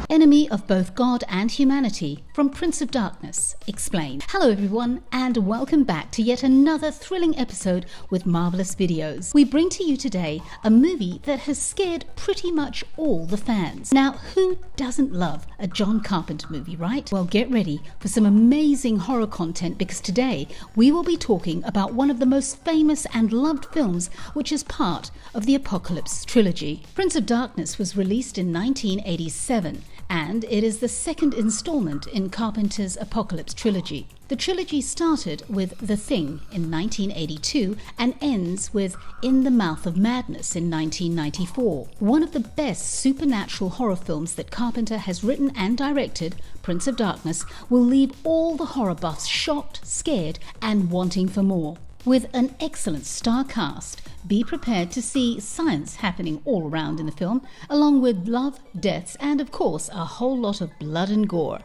enemy of both God and humanity, from Prince of Darkness, explained. Hello everyone, and welcome back to yet another thrilling episode with Marvelous Videos. We bring to you today a movie that has scared pretty much all the fans. Now, who doesn't love a John Carpenter movie, right? Well, get ready for some amazing horror content, because today we will be talking about one of the most famous and loved films which is part of the Apocalypse Trilogy. Prince of Darkness was released in 1987, and it is the second installment in Carpenter's Apocalypse Trilogy. The trilogy started with The Thing in 1982 and ends with In the Mouth of Madness in 1994. One of the best supernatural horror films that Carpenter has written and directed, Prince of Darkness will leave all the horror buffs shocked, scared, and wanting for more. With an excellent star cast, be prepared to see science happening all around in the film, along with love, deaths, and of course a whole lot of blood and gore.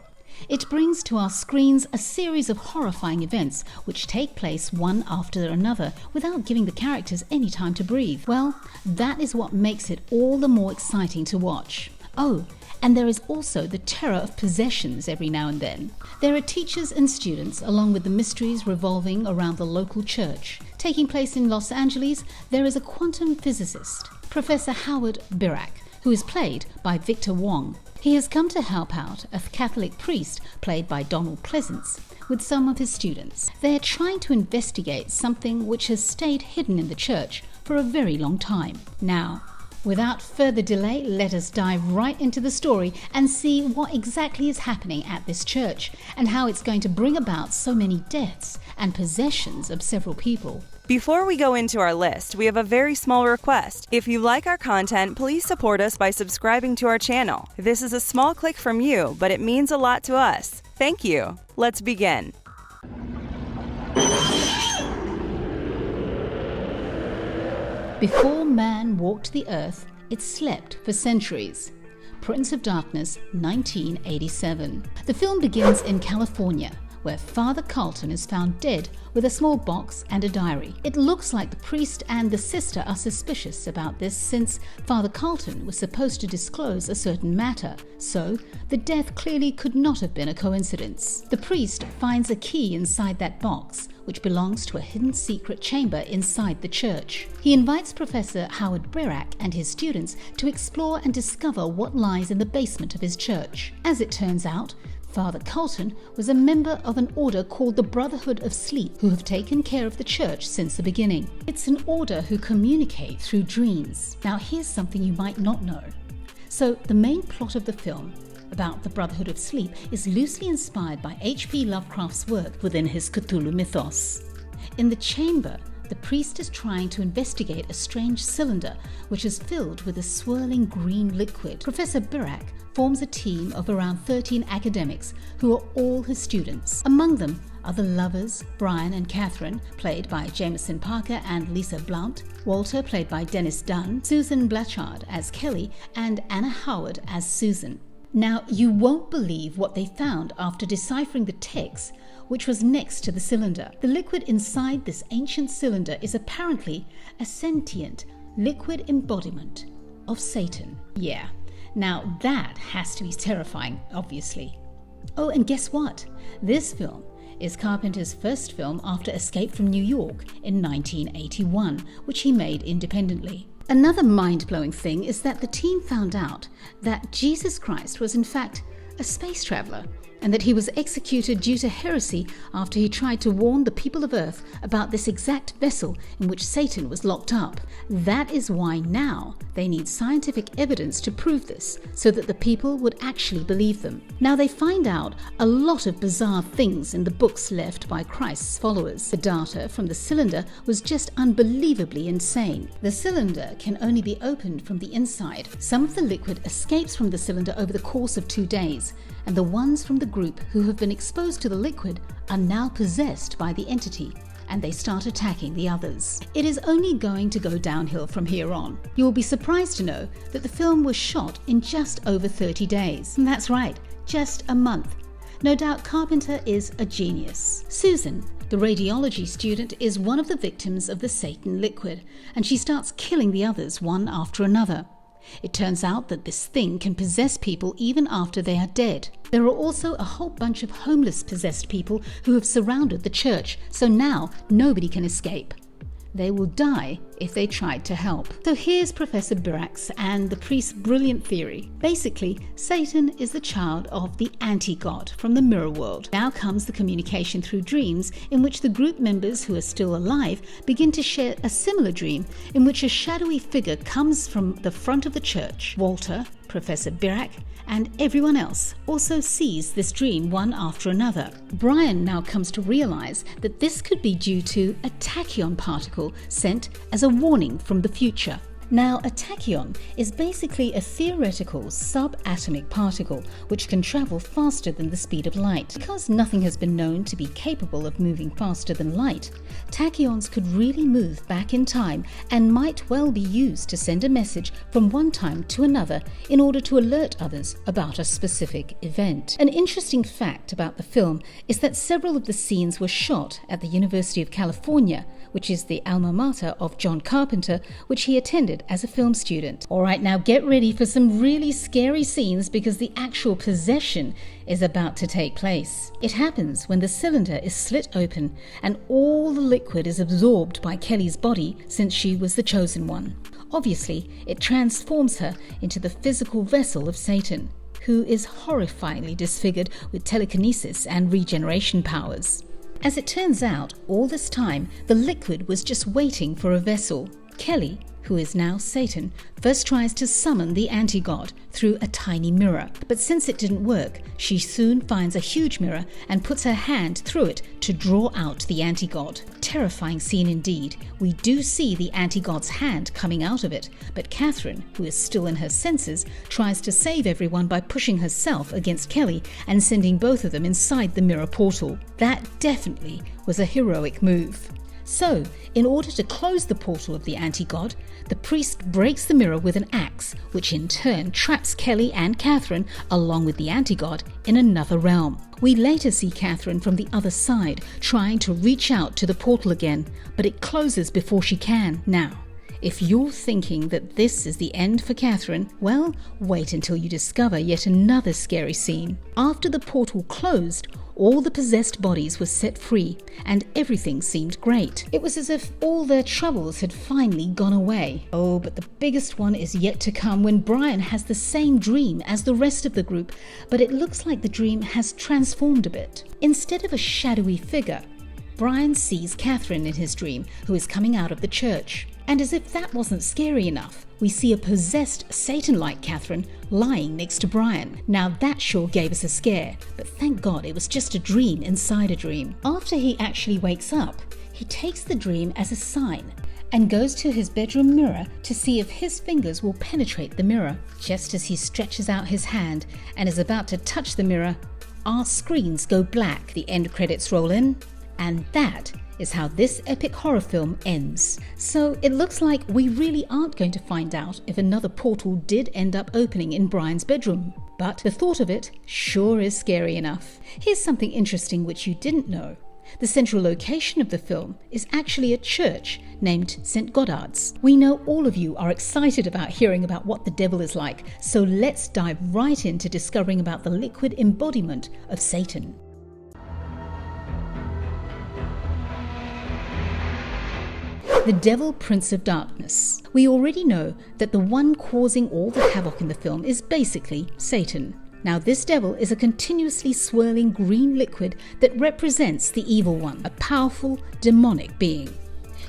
It brings to our screens a series of horrifying events which take place one after another without giving the characters any time to breathe. Well, that is what makes it all the more exciting to watch. Oh, and there is also the terror of possessions every now and then. There are teachers and students, along with the mysteries revolving around the local church. Taking place in Los Angeles, there is a quantum physicist, Professor Howard Birack, who is played by Victor Wong. He has come to help out a Catholic priest, played by Donald Pleasance, with some of his students. They are trying to investigate something which has stayed hidden in the church for a very long time. Now, without further delay, let us dive right into the story and see what exactly is happening at this church and how it's going to bring about so many deaths and possessions of several people. Before we go into our list, we have a very small request. If you like our content, please support us by subscribing to our channel. This is a small click from you, but it means a lot to us. Thank you. Let's begin. Before man walked the earth, it slept for centuries. Prince of Darkness, 1987. The film begins in California, where Father Carlton is found dead with a small box and a diary. It looks like the priest and the sister are suspicious about this, since Father Carlton was supposed to disclose a certain matter, so the death clearly could not have been a coincidence. The priest finds a key inside that box, which belongs to a hidden secret chamber inside the church. He invites Professor Howard Birack and his students to explore and discover what lies in the basement of his church. As it turns out, Father Carlton was a member of an order called the Brotherhood of Sleep, who have taken care of the church since the beginning. It's an order who communicate through dreams. Now, here's something you might not know. So, the main plot of the film about the Brotherhood of Sleep is loosely inspired by H.P. Lovecraft's work within his Cthulhu mythos. In the chamber, the priest is trying to investigate a strange cylinder which is filled with a swirling green liquid. Professor Birack forms a team of around 13 academics who are all his students. Among them are the lovers, Brian and Catherine, played by Jameson Parker and Lisa Blount, Walter, played by Dennis Dunn, Susan Blanchard as Kelly, and Anna Howard as Susan. Now, you won't believe what they found after deciphering the text which was next to the cylinder. The liquid inside this ancient cylinder is apparently a sentient liquid embodiment of Satan. Yeah, now that has to be terrifying, obviously. Oh, and guess what? This film is Carpenter's first film after Escape from New York in 1981, which he made independently. Another mind-blowing thing is that the team found out that Jesus Christ was in fact a space traveler, and that he was executed due to heresy after he tried to warn the people of Earth about this exact vessel in which Satan was locked up. That is why now they need scientific evidence to prove this, so that the people would actually believe them. Now, they find out a lot of bizarre things in the books left by Christ's followers. The data from the cylinder was just unbelievably insane. The cylinder can only be opened from the inside. Some of the liquid escapes from the cylinder over the course of 2 days, and the ones from the group who have been exposed to the liquid are now possessed by the entity, and they start attacking the others. It is only going to go downhill from here on. You will be surprised to know that the film was shot in just over 30 days. And that's right, just a month. No doubt Carpenter is a genius. Susan, the radiology student, is one of the victims of the Satan liquid, and she starts killing the others one after another. It turns out that this thing can possess people even after they are dead. There are also a whole bunch of homeless possessed people who have surrounded the church, so now nobody can escape. They will die if they tried to help. So here's Professor Birak's and the priest's brilliant theory. Basically, Satan is the child of the anti-god from the mirror world. Now comes the communication through dreams, in which the group members who are still alive begin to share a similar dream in which a shadowy figure comes from the front of the church. Walter, Professor Birak, and everyone else also sees this dream one after another. Brian now comes to realize that this could be due to a tachyon particle sent as a warning from the future. Now, a tachyon is basically a theoretical subatomic particle which can travel faster than the speed of light. Because nothing has been known to be capable of moving faster than light, tachyons could really move back in time and might well be used to send a message from one time to another in order to alert others about a specific event. An interesting fact about the film is that several of the scenes were shot at the University of California, which is the alma mater of John Carpenter, which he attended as a film student. Alright, now get ready for some really scary scenes because the actual possession is about to take place. It happens when the cylinder is slit open and all the liquid is absorbed by Kelly's body since she was the chosen one. Obviously, it transforms her into the physical vessel of Satan, who is horrifyingly disfigured with telekinesis and regeneration powers. As it turns out, all this time, the liquid was just waiting for a vessel. Kelly, who is now Satan, first tries to summon the anti-god through a tiny mirror. But since it didn't work, she soon finds a huge mirror and puts her hand through it to draw out the anti-god. Terrifying scene indeed. We do see the anti-god's hand coming out of it, but Catherine, who is still in her senses, tries to save everyone by pushing herself against Kelly and sending both of them inside the mirror portal. That definitely was a heroic move. So, in order to close the portal of the anti-god, the priest breaks the mirror with an axe, which in turn traps Kelly and Catherine, along with the anti-god, in another realm. We later see Catherine from the other side, trying to reach out to the portal again, but it closes before she can. Now, if you're thinking that this is the end for Catherine, well, wait until you discover yet another scary scene. After the portal closed, all the possessed bodies were set free and everything seemed great. It was as if all their troubles had finally gone away. Oh, but the biggest one is yet to come when Brian has the same dream as the rest of the group, but it looks like the dream has transformed a bit. Instead of a shadowy figure, Brian sees Catherine in his dream, who is coming out of the church. And as if that wasn't scary enough, we see a possessed Satan-like Catherine lying next to Brian. Now that sure gave us a scare, but thank God it was just a dream inside a dream. After he actually wakes up, he takes the dream as a sign and goes to his bedroom mirror to see if his fingers will penetrate the mirror. Just as he stretches out his hand and is about to touch the mirror, our screens go black, the end credits roll in, and that is how this epic horror film ends. So it looks like we really aren't going to find out if another portal did end up opening in Brian's bedroom. But the thought of it sure is scary enough. Here's something interesting which you didn't know. The central location of the film is actually a church named St. Goddard's. We know all of you are excited about hearing about what the devil is like, so let's dive right into discovering about the liquid embodiment of Satan. The Devil, Prince of Darkness. We already know that the one causing all the havoc in the film is basically Satan. Now this devil is a continuously swirling green liquid that represents the evil one, a powerful demonic being.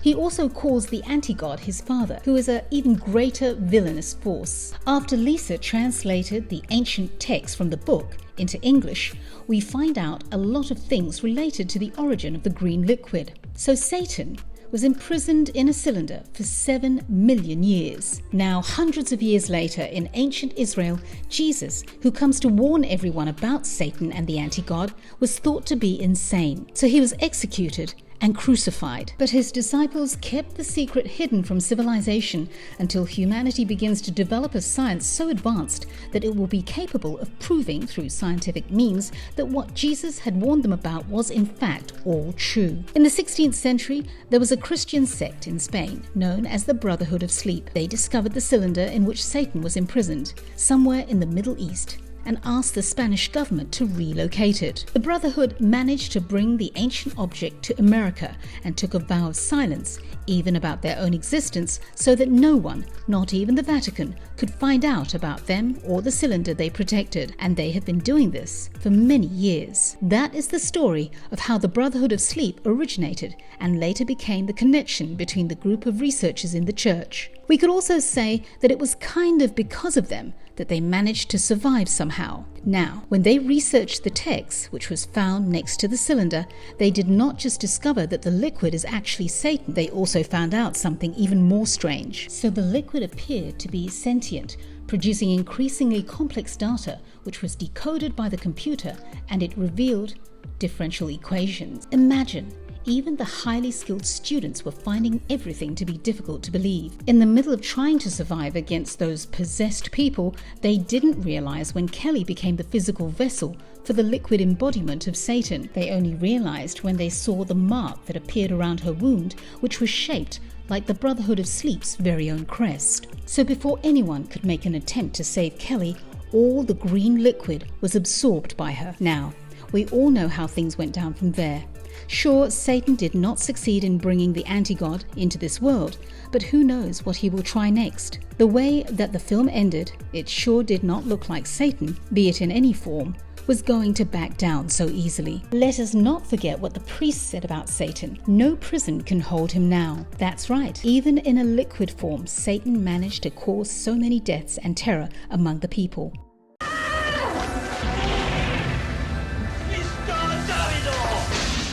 He also calls the anti-god his father, who is an even greater villainous force. After Lisa translated the ancient text from the book into English, we find out a lot of things related to the origin of the green liquid. So Satan was imprisoned in a cylinder for 7 million years. Now, hundreds of years later, in ancient Israel, Jesus, who comes to warn everyone about Satan and the anti-god, was thought to be insane. So he was executed and crucified. But his disciples kept the secret hidden from civilization until humanity begins to develop a science so advanced that it will be capable of proving through scientific means that what Jesus had warned them about was in fact all true. In the 16th century, there was a Christian sect in Spain known as the Brotherhood of Sleep. They discovered the cylinder in which Satan was imprisoned, somewhere in the Middle East, and asked the Spanish government to relocate it. The Brotherhood managed to bring the ancient object to America and took a vow of silence, even about their own existence, so that no one, not even the Vatican, could find out about them or the cylinder they protected, and they have been doing this for many years. That is the story of how the Brotherhood of Sleep originated and later became the connection between the group of researchers in the church. We could also say that it was kind of because of them that they managed to survive somehow. Now, when they researched the text, which was found next to the cylinder, they did not just discover that the liquid is actually Satan, they also found out something even more strange. So the liquid appeared to be sentient, producing increasingly complex data, which was decoded by the computer, and it revealed differential equations. Imagine, even the highly skilled students were finding everything to be difficult to believe. In the middle of trying to survive against those possessed people, they didn't realize when Kelly became the physical vessel for the liquid embodiment of Satan. They only realized when they saw the mark that appeared around her wound, which was shaped like the Brotherhood of Sleep's very own crest. So before anyone could make an attempt to save Kelly, all the green liquid was absorbed by her. Now, we all know how things went down from there. Sure, Satan did not succeed in bringing the anti-god into this world, but who knows what he will try next. The way that the film ended, it sure did not look like Satan, be it in any form, was going to back down so easily. Let us not forget what the priest said about Satan. No prison can hold him now. That's right, even in a liquid form, Satan managed to cause so many deaths and terror among the people.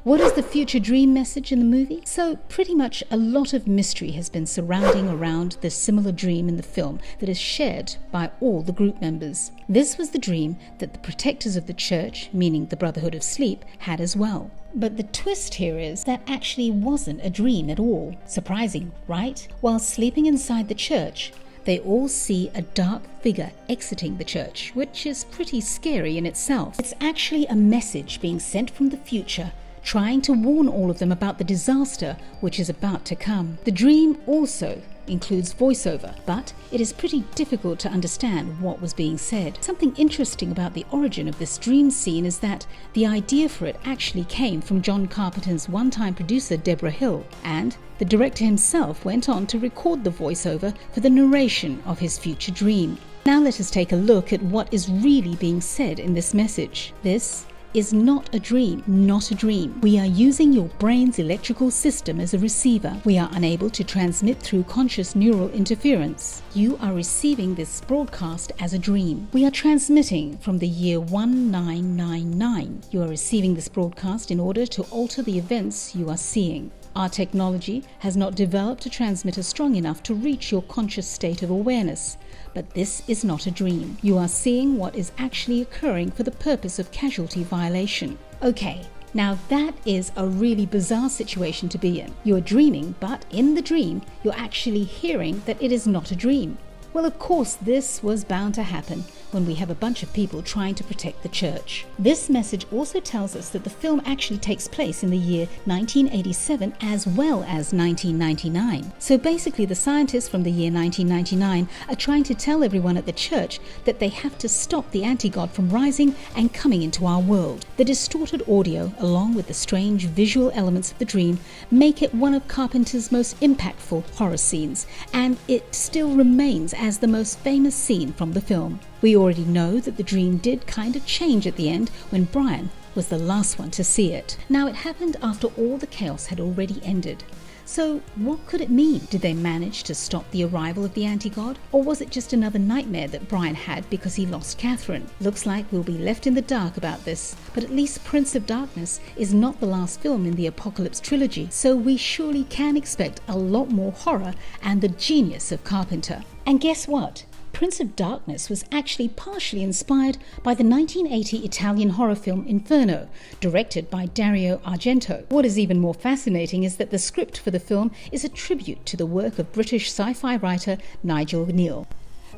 What is the future dream message in the movie? So pretty much a lot of mystery has been surrounding around the similar dream in the film that is shared by all the group members. This was the dream that the protectors of the church, meaning the Brotherhood of Sleep, had as well. But the twist here is that actually wasn't a dream at all. Surprising, right? While sleeping inside the church, they all see a dark figure exiting the church, which is pretty scary in itself. It's actually a message being sent from the future, trying to warn all of them about the disaster which is about to come. The dream also includes voiceover, but it is pretty difficult to understand what was being said. Something interesting about the origin of this dream scene is that the idea for it actually came from John Carpenter's one-time producer Deborah Hill, and the director himself went on to record the voiceover for the narration of his future dream. Now let us take a look at what is really being said in this message. This is not a dream, not a dream. We are using your brain's electrical system as a receiver. We are unable to transmit through conscious neural interference. You are receiving this broadcast as a dream. We are transmitting from the year 1999. You are receiving this broadcast in order to alter the events you are seeing. Our technology has not developed a transmitter strong enough to reach your conscious state of awareness. But this is not a dream. You are seeing what is actually occurring for the purpose of casualty violation. Okay, now that is a really bizarre situation to be in. You are dreaming, but in the dream, you're actually hearing that it is not a dream. Well, of course, this was bound to happen when we have a bunch of people trying to protect the church. This message also tells us that the film actually takes place in the year 1987 as well as 1999. So basically, the scientists from the year 1999 are trying to tell everyone at the church that they have to stop the anti-god from rising and coming into our world. The distorted audio, along with the strange visual elements of the dream, make it one of Carpenter's most impactful horror scenes, and it still remains as the most famous scene from the film. We already know that the dream did kind of change at the end when Brian was the last one to see it. Now, it happened after all the chaos had already ended. So what could it mean? Did they manage to stop the arrival of the anti-god? Or was it just another nightmare that Brian had because he lost Catherine? Looks like we'll be left in the dark about this, but at least Prince of Darkness is not the last film in the Apocalypse Trilogy, so we surely can expect a lot more horror and the genius of Carpenter. And guess what? Prince of Darkness was actually partially inspired by the 1980 Italian horror film Inferno, directed by Dario Argento. What is even more fascinating is that the script for the film is a tribute to the work of British sci-fi writer Nigel Kneale,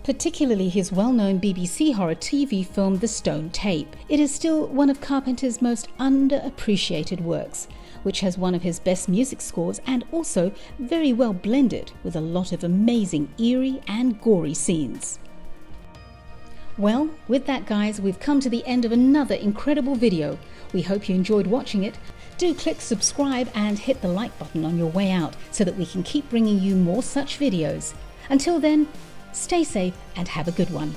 particularly his well-known BBC horror TV film The Stone Tape. It is still one of Carpenter's most underappreciated works, which has one of his best music scores and also very well blended with a lot of amazing eerie and gory scenes. Well, with that guys, we've come to the end of another incredible video. We hope you enjoyed watching it. Do click subscribe and hit the like button on your way out so that we can keep bringing you more such videos. Until then, stay safe and have a good one.